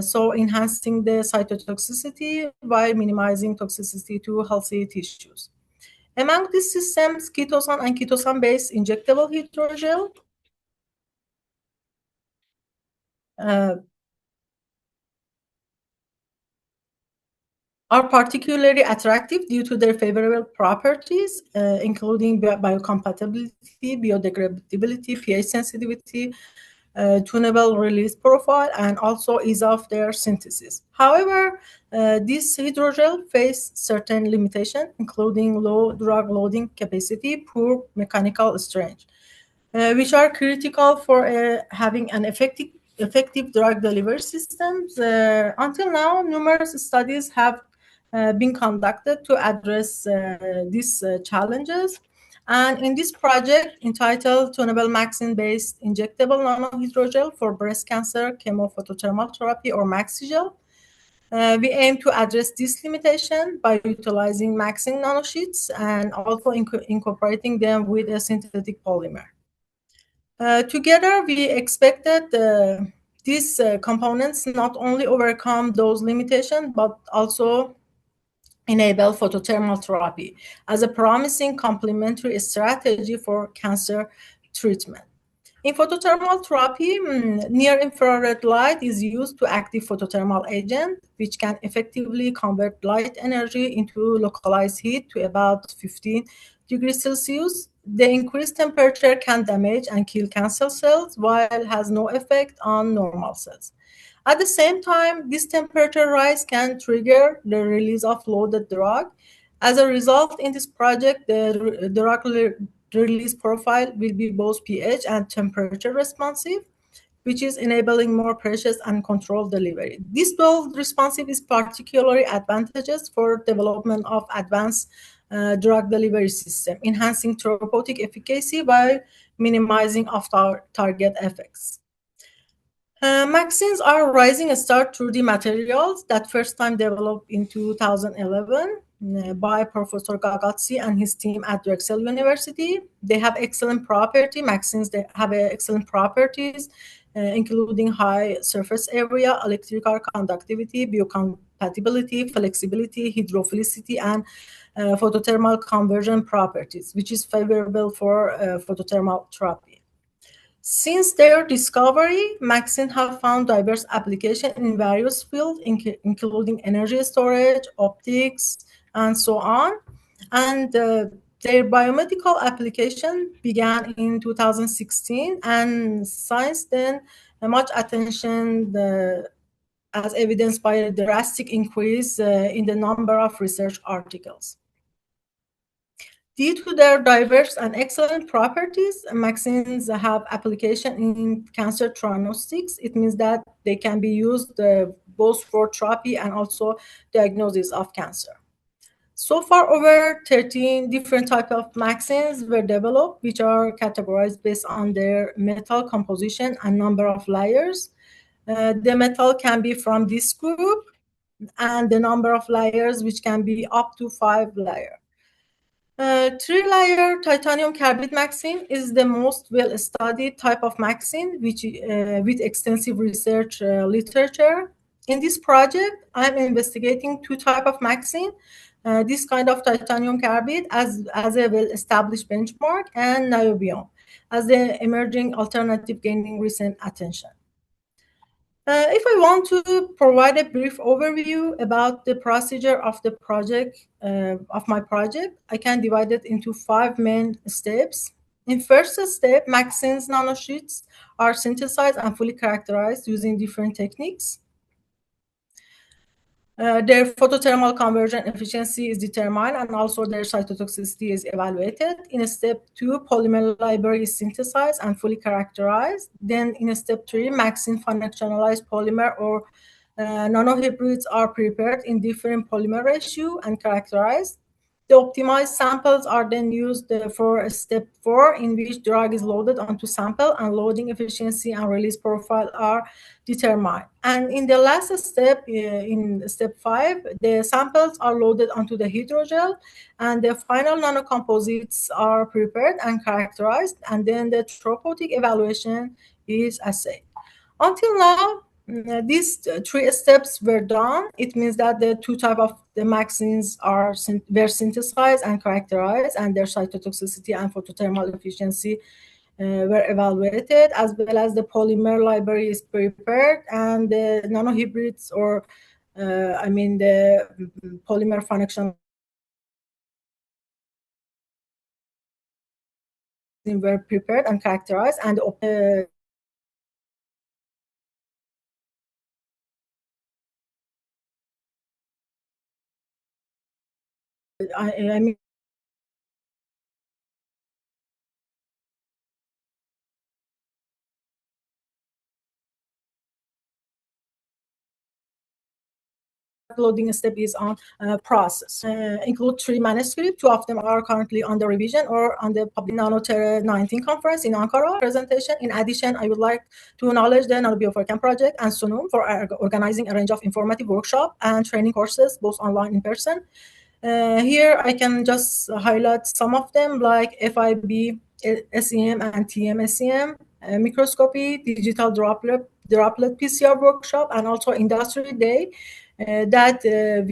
so enhancing the cytotoxicity while minimizing toxicity to healthy tissues. Among these systems, chitosan and chitosan-based injectable hydrogel are particularly attractive due to their favorable properties, including biocompatibility, biodegradability, pH sensitivity, tunable release profile, and also ease of their synthesis. However, these hydrogel face certain limitations, including low drug loading capacity, poor mechanical strength, which are critical for having an effective drug delivery systems. Until now, numerous studies have been conducted to address these challenges. And in this project entitled Tunable Maxine-based injectable nanohydrogel for breast cancer chemophotothermal therapy, or MaxiGel, we aim to address this limitation by utilizing Maxine nanosheets and also incorporating them with a synthetic polymer. Together, we expect that these components not only overcome those limitations, but also enable photothermal therapy as a promising complementary strategy for cancer treatment. In photothermal therapy, near-infrared light is used to active photothermal agent, which can effectively convert light energy into localized heat to about 15 degrees Celsius. The increased temperature can damage and kill cancer cells, while it has no effect on normal cells. At the same time, this temperature rise can trigger the release of loaded drug. As a result, in this project, the drug release profile will be both pH and temperature responsive, which is enabling more precious and controlled delivery. This dual responsive is particularly advantageous for development of advanced drug delivery system, enhancing therapeutic efficacy while minimizing off-target effects. Maxines are rising star 3D materials that first time developed in 2011 by Professor Gagazzi and his team at Drexel University. They have excellent property. Maxines, they have excellent properties, including high surface area, electrical conductivity, biocompatibility, flexibility, hydrophilicity, and photothermal conversion properties, which is favorable for photothermal therapy. Since their discovery, Maxine have found diverse applications in various fields, including energy storage, optics, and so on. And their biomedical application began in 2016, and since then, much attention as evidenced by a drastic increase in the number of research articles. Due to their diverse and excellent properties, Maxines have application in cancer diagnostics. It means that they can be used both for therapy and also diagnosis of cancer. So far, over 13 different types of Maxines were developed, which are categorized based on their metal composition and number of layers. The metal can be from this group, and the number of layers, which can be up to 5 layers. 3-layer titanium carbide Maxine is the most well-studied type of Maxine, which with extensive research literature. In this project, I'm investigating 2 types of Maxine, this kind of titanium carbide as a well-established benchmark, and NanoBio as the emerging alternative gaining recent attention. If I want to provide a brief overview about the procedure of the project, of my project, I can divide it into 5 main steps. In first step, Maxine's nanosheets are synthesized and fully characterized using different techniques. Their photothermal conversion efficiency is determined, and also their cytotoxicity is evaluated. In step 2, polymer library is synthesized and fully characterized. Then in step 3, Maxine functionalized polymer or nanohybrids are prepared in different polymer ratio and characterized. The optimized samples are then used for step 4, in which drug is loaded onto sample, and loading efficiency and release profile are determined. And in the last step, in step 5, the samples are loaded onto the hydrogel, and the final nanocomposites are prepared and characterized, and then the therapeutic evaluation is assayed. Until now, these 3 steps were done. It means that the 2 types of the vaccines were synthesized and characterized, and their cytotoxicity and photothermal efficiency were evaluated, as well as the polymer library is prepared, and the nanohybrids, or the polymer function were prepared and characterized, and loading step is on process. Include 3 manuscripts. 2 of them are currently under revision or on the public Nanoterra 19 conference in Ankara presentation. In addition, I would like to acknowledge the NanoBio4Can project and SUNUM for organizing a range of informative workshop and training courses, both online and in person. Here I can just highlight some of them, like FIB, SEM, and TM-SEM, microscopy, digital droplet PCR workshop, and also industry day that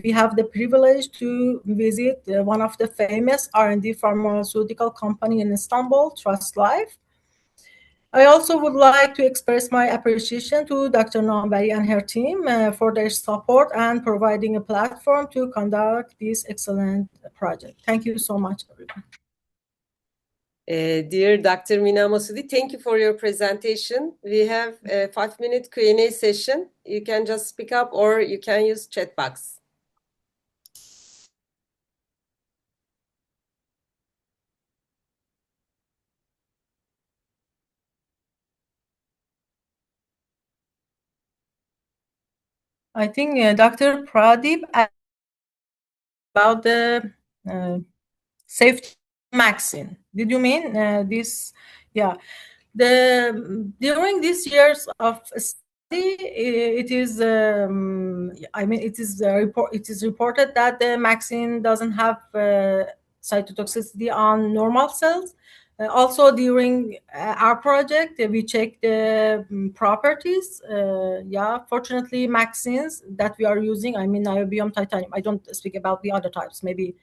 we have the privilege to visit one of the famous R&D pharmaceutical company in Istanbul, Trust Life. I also would like to express my appreciation to Dr. Nemany and her team for their support and providing a platform to conduct this excellent project. Thank you so much, everyone.
Dear Dr. Mina Masoudi, thank you for your presentation. We have a 5-minute Q&A session. You can just speak up or you can use chat box.
I think Dr. Pradeep about the safety vaccine. Did you mean this? Yeah. During these years of study, it is it is reported that the vaccine doesn't have cytotoxicity on normal cells. Also, during our project, we checked the properties. Fortunately, vaccines that we are using, niobium, titanium. I don't speak about the other types. Maybe,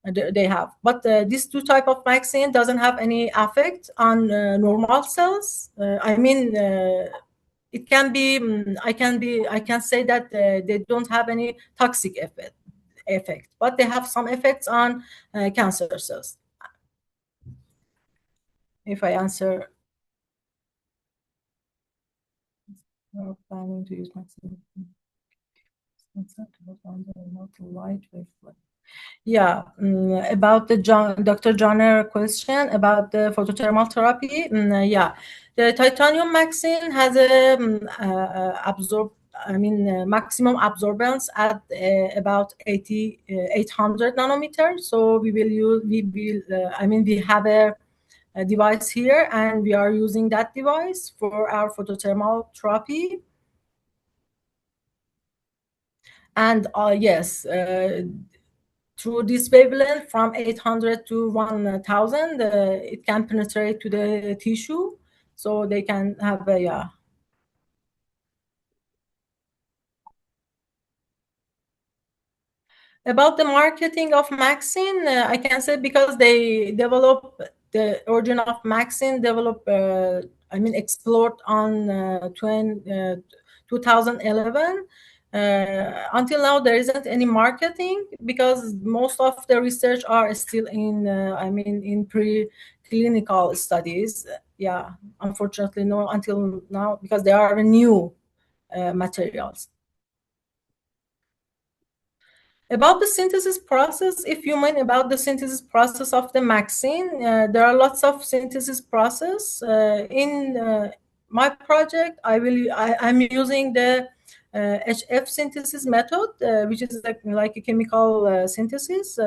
they have, but these 2 type of vaccine doesn't have any effect on normal cells. It can be. I can say that they don't have any toxic effect, but they have some effects on cancer cells. If I answer, we're planning to use vaccine. Yeah, about the Dr. Johnner question about the photothermal therapy. The titanium vaccine has a maximum absorbance at about 800 nanometers. So we have a device here, and we are using that device for our photothermal therapy. And yes, through this wavelength from 800 to 1000, it can penetrate to the tissue, so they can have a About the marketing of vaccine, I can say because they develop the origin of vaccine, explored on 2011. Until now, there isn't any marketing because most of the research are still in, in preclinical studies. Yeah, unfortunately, no, until now, because there are new materials. About the synthesis process, if you mean about the synthesis process of the vaccine, there are lots of synthesis process. In my project, I'm using the HF synthesis method, which is like a chemical synthesis,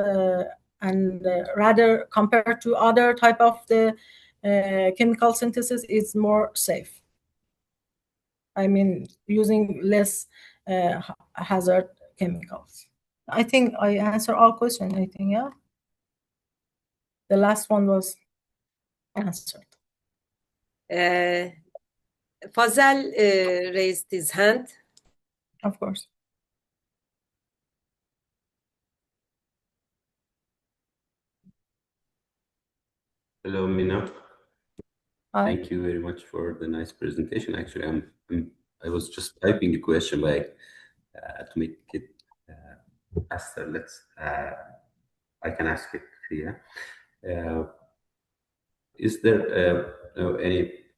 and rather compared to other type of the chemical synthesis, is more safe. I mean, using less hazard chemicals. I think I answered all questions. I think, yeah. The last one was answered.
Fazel raised his hand.
Of course.
Hello, Mina.
Hi.
Thank you very much for the nice presentation. Actually, I was just typing the question by to make it faster. I can ask it here. Is there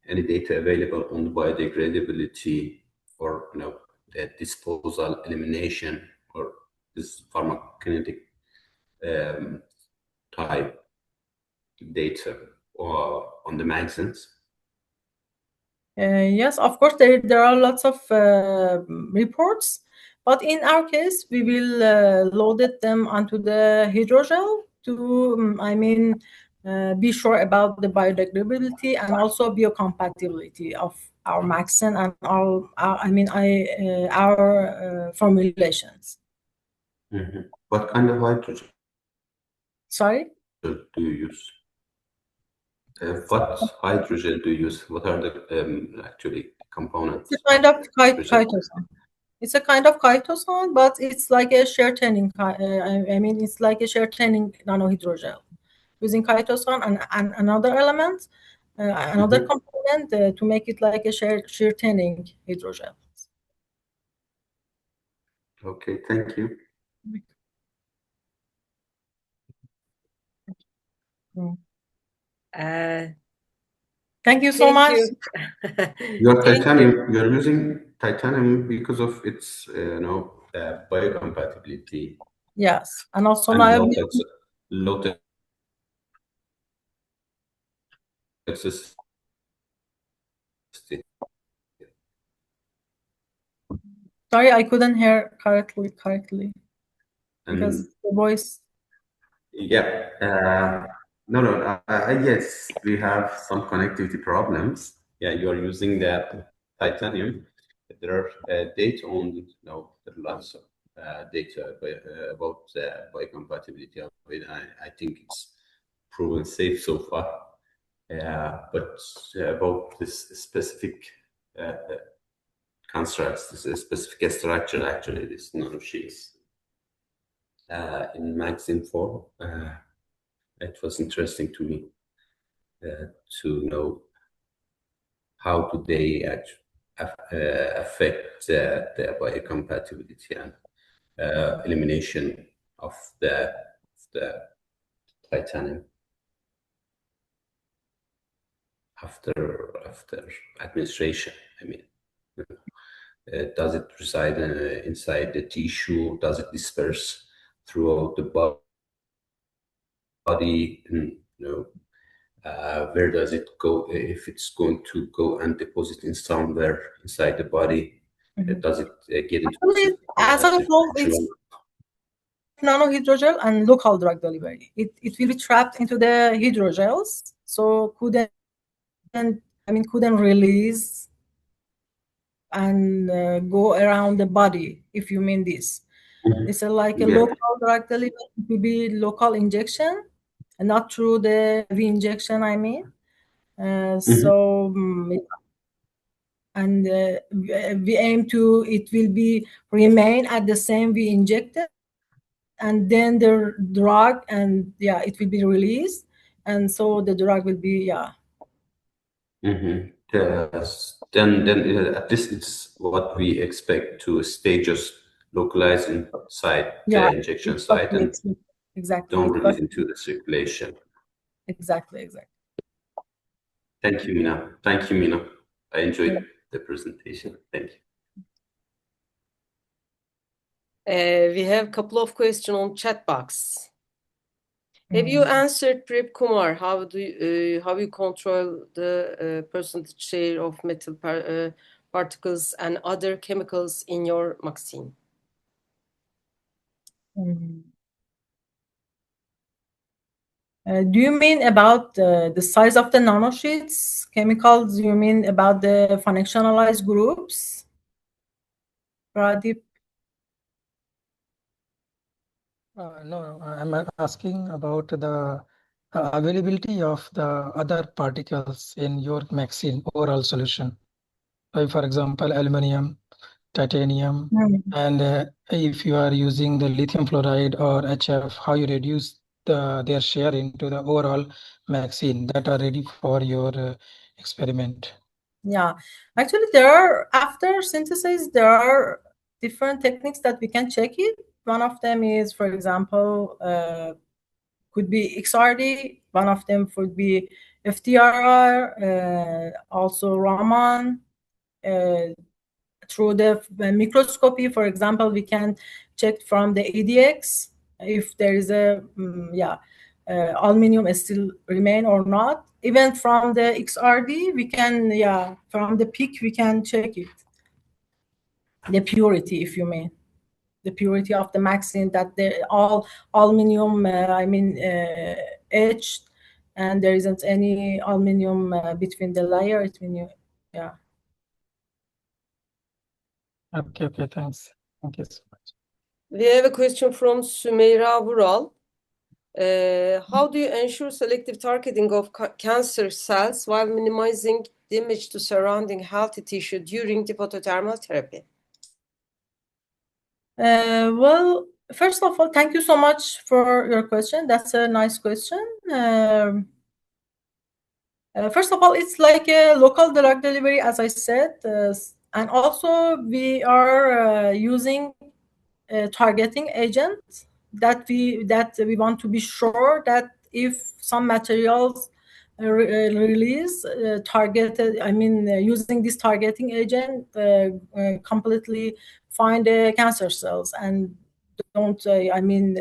any data available on the biodegradability or the disposal, elimination, or this pharmacokinetic type data or on the medicines?
Yes, of course, there are lots of reports, but in our case, we will load them onto the hydrogel to, be sure about the biodegradability and also biocompatibility of our medicine and our formulations.
Mm-hmm. What kind of hydrogel?
Sorry?
Do you use? What hydrogel do you use? What are the actually components?
It's a kind of chitosan. It's a kind of chitosan, but it's like a shear-tanning. It's like a shear-tanning nanohydrogel using chitosan and another element, another component to make it like a shear-tanning hydrogel.
Okay, thank you.
Thank you so much.
You're using titanium because of its biocompatibility.
Yes, and also
and
now
low toxicity.
Sorry, I couldn't hear correctly because the voice.
Yeah. No. Yes, we have some connectivity problems. Yeah, you are using the titanium. There are data on, there are lots of data about biocompatibility of it. I think it's proven safe so far. But about this specific constructs, this specific structure, actually, this nanosheets in magazine form. It was interesting to me to know how do they affect the biocompatibility and elimination of the titanium after administration. I mean, does it reside inside the tissue? Does it disperse throughout the body? Where does it go? If it's going to go and deposit in somewhere inside the body, does it get into
as I told, it's nanohydrogel and local drug delivery. It will be trapped into the hydrogels, so couldn't release and go around the body, if you mean this. It's like a local drug delivery. It will be local injection and not through the V injection, and we aim to it will be remain at the same we injected, and then the drug it will be released, and so the drug will be
Then at least it's what we expect to stay just localized inside the injection site and
exactly
don't release into the circulation.
Exactly.
Thank you, Mina. I enjoyed the presentation. Thank you.
We have a couple of questions on chat box. Have you answered Prep Kumar? How you control the percentage share of metal nanoparticles and other chemicals in your vaccine?
Do you mean about the size of the nanosheets, chemicals? You mean about the functionalized groups? Pradeep?
No, I'm asking about the availability of the other particles in your vaccine overall solution. Like for example, aluminum, titanium, and if you are using the lithium fluoride or HF, how you reduce their share into the overall vaccine that are ready for your experiment.
Yeah, actually there are, after synthesis, there are different techniques that we can check it. One of them is, for example, could be XRD. One of them would be FTIR, also Raman. Through the microscopy, for example, we can check from the ADX if there is a aluminum still remain or not. Even from the XRD, we can from the peak we can check it. The purity, if you mean, the purity of the vaccine, that all aluminum etched, and there isn't any aluminum between the layer. It means
Okay, thanks. Thank you so much.
We have a question from Sümeyra Vural. How do you ensure selective targeting of cancer cells while minimizing damage to surrounding healthy tissue during the photothermal therapy?
Well, first of all, thank you so much for your question. That's a nice question. First of all, it's like a local drug delivery, as I said, and also we are using targeting agents that we want to be sure that if some materials release targeted, using this targeting agent completely find the cancer cells and don't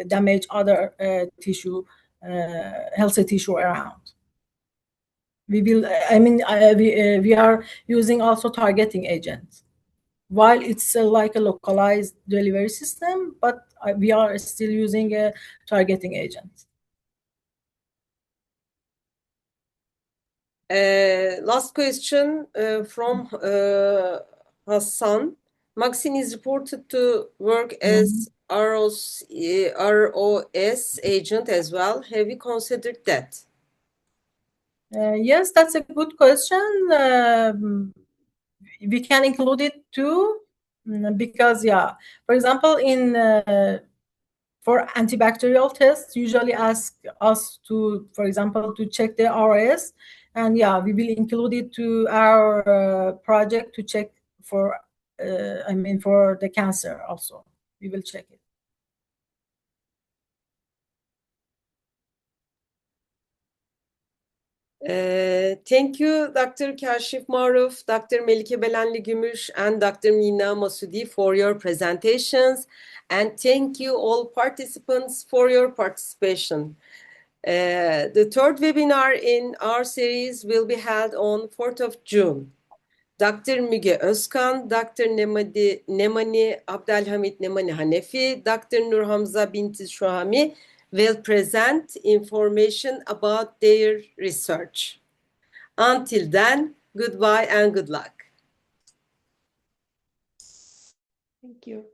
damage other tissue, healthy tissue around. We will we are using also targeting agents. While it's like a localized delivery system, but we are still using a targeting agent.
Last question from Hassan. Maxine is reported to work as ROS agent as well. Have you considered that?
Yes, that's a good question. We can include it too, because for example, for antibacterial tests, usually ask us to, for example, to check the RS, and we will include it to our project to check for for the cancer also. We will check it.
Thank you, Dr. Kashif Maroof, Dr. Melike Belenli Gümüş, and Dr. Mina Masoudi for your presentations. And thank you all participants for your participation. The third webinar in our series will be held on 4th of June. Dr. Müge Özkan, Dr. Nemany Abdelhamid Nemany Hanafy, Dr. Nur Hamza Binti Şuhami will present information about their research. Until then, goodbye and good luck.
Thank you.